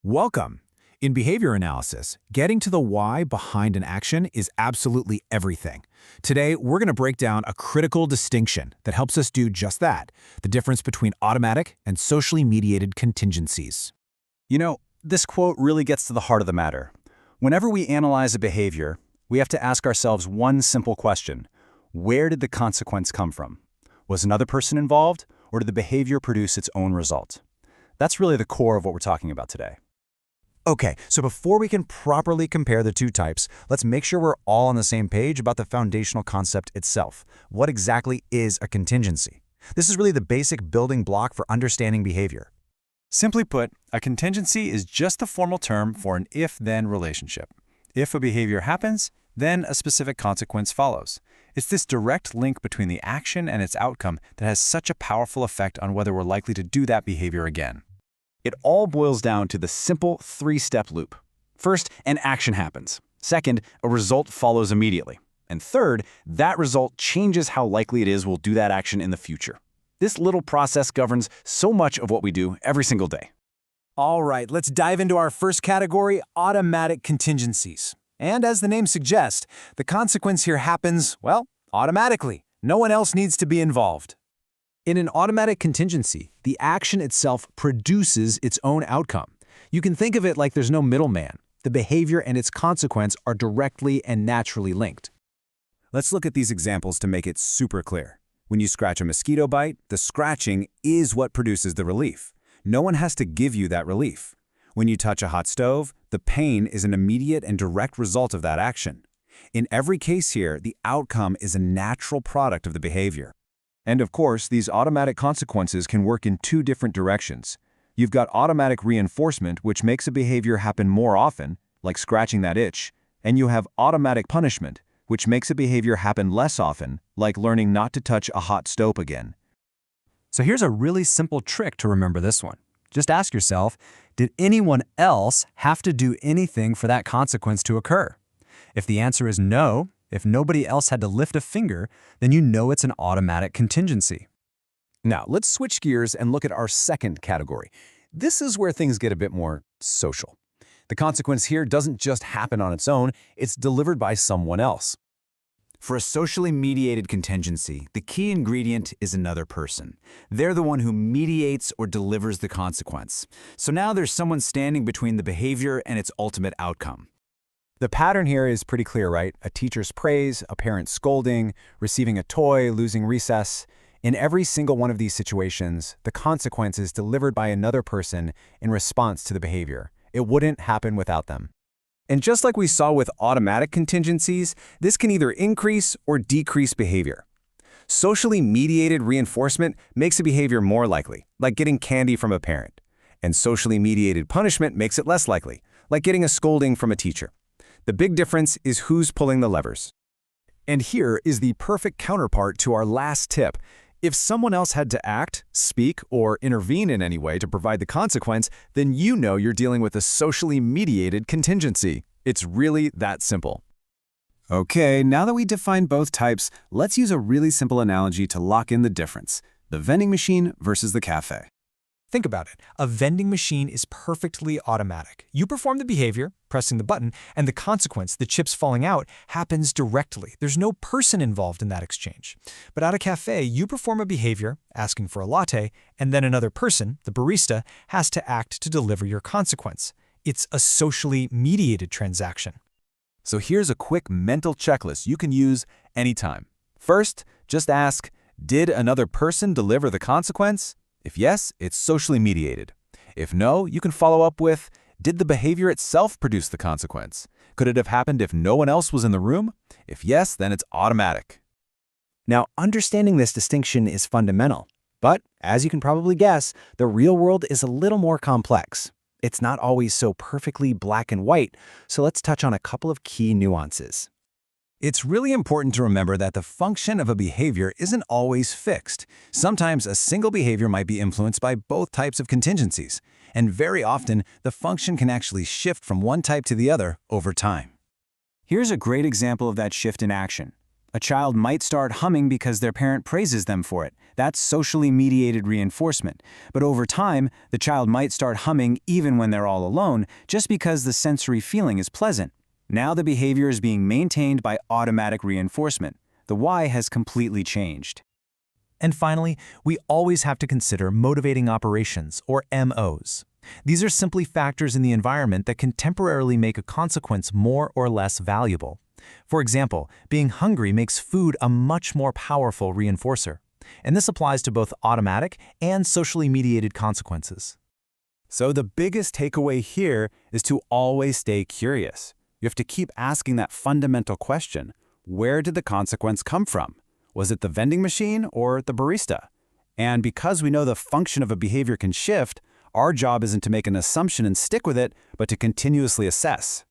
Welcome. In behavior analysis, getting to the why behind an action is absolutely everything. Today, we're going to break down a critical distinction that helps us do just that, the difference between automatic and socially mediated contingencies. This quote really gets to the heart of the matter. Whenever we analyze a behavior, we have to ask ourselves one simple question. Where did the consequence come from? Was another person involved, or did the behavior produce its own result? That's really the core of what we're talking about today. Okay, so before we can properly compare the two types, let's make sure we're all on the same page about the foundational concept itself. What exactly is a contingency? This is really the basic building block for understanding behavior. Simply put, a contingency is just the formal term for an if-then relationship. If a behavior happens, then a specific consequence follows. It's this direct link between the action and its outcome that has such a powerful effect on whether we're likely to do that behavior again. It all boils down to the simple three-step loop. First, an action happens. Second, a result follows immediately. And third, that result changes how likely it is we'll do that action in the future. This little process governs so much of what we do every single day. All right, let's dive into our first category, automatic contingencies. And as the name suggests, the consequence here happens, well, automatically. No one else needs to be involved. In an automatic contingency, the action itself produces its own outcome. You can think of it like there's no middleman. The behavior and its consequence are directly and naturally linked. Let's look at these examples to make it super clear. When you scratch a mosquito bite, the scratching is what produces the relief. No one has to give you that relief. When you touch a hot stove, the pain is an immediate and direct result of that action. In every case here, the outcome is a natural product of the behavior. And of course, these automatic consequences can work in two different directions. You've got automatic reinforcement, which makes a behavior happen more often, like scratching that itch, and you have automatic punishment, which makes a behavior happen less often, like learning not to touch a hot stove again. So here's a really simple trick to remember this one. Just ask yourself, did anyone else have to do anything for that consequence to occur? If the answer is no, if nobody else had to lift a finger, then you know it's an automatic contingency. Now, let's switch gears and look at our second category. This is where things get a bit more social. The consequence here doesn't just happen on its own, it's delivered by someone else. For a socially mediated contingency, the key ingredient is another person. They're the one who mediates or delivers the consequence. So now there's someone standing between the behavior and its ultimate outcome. The pattern here is pretty clear, right? A teacher's praise, a parent's scolding, receiving a toy, losing recess. In every single one of these situations, the consequence is delivered by another person in response to the behavior. It wouldn't happen without them. And just like we saw with automatic contingencies, this can either increase or decrease behavior. Socially mediated reinforcement makes a behavior more likely, like getting candy from a parent. And socially mediated punishment makes it less likely, like getting a scolding from a teacher. The big difference is who's pulling the levers. And here is the perfect counterpart to our last tip. If someone else had to act, speak, or intervene in any way to provide the consequence, then you know you're dealing with a socially mediated contingency. It's really that simple. Okay, now that we define both types, let's use a really simple analogy to lock in the difference: the vending machine versus the cafe. Think about it. A vending machine is perfectly automatic. You perform the behavior, pressing the button, and the consequence, the chips falling out, happens directly. There's no person involved in that exchange. But at a cafe, you perform a behavior, asking for a latte, and then another person, the barista, has to act to deliver your consequence. It's a socially mediated transaction. So here's a quick mental checklist you can use anytime. First, just ask, did another person deliver the consequence? If yes, it's socially mediated. If no, you can follow up with, did the behavior itself produce the consequence? Could it have happened if no one else was in the room? If yes, then it's automatic. Now, understanding this distinction is fundamental. But, as you can probably guess, the real world is a little more complex. It's not always so perfectly black and white, so let's touch on a couple of key nuances. It's really important to remember that the function of a behavior isn't always fixed. Sometimes a single behavior might be influenced by both types of contingencies, and very often the function can actually shift from one type to the other over time. Here's a great example of that shift in action. A child might start humming because their parent praises them for it. That's socially mediated reinforcement. But over time, the child might start humming even when they're all alone, just because the sensory feeling is pleasant. Now the behavior is being maintained by automatic reinforcement. The why has completely changed. And finally, we always have to consider motivating operations, or MOs. These are simply factors in the environment that can temporarily make a consequence more or less valuable. For example, being hungry makes food a much more powerful reinforcer. And this applies to both automatic and socially mediated consequences. So the biggest takeaway here is to always stay curious. You have to keep asking that fundamental question: where did the consequence come from? Was it the vending machine or the barista? And because we know the function of a behavior can shift, our job isn't to make an assumption and stick with it, but to continuously assess.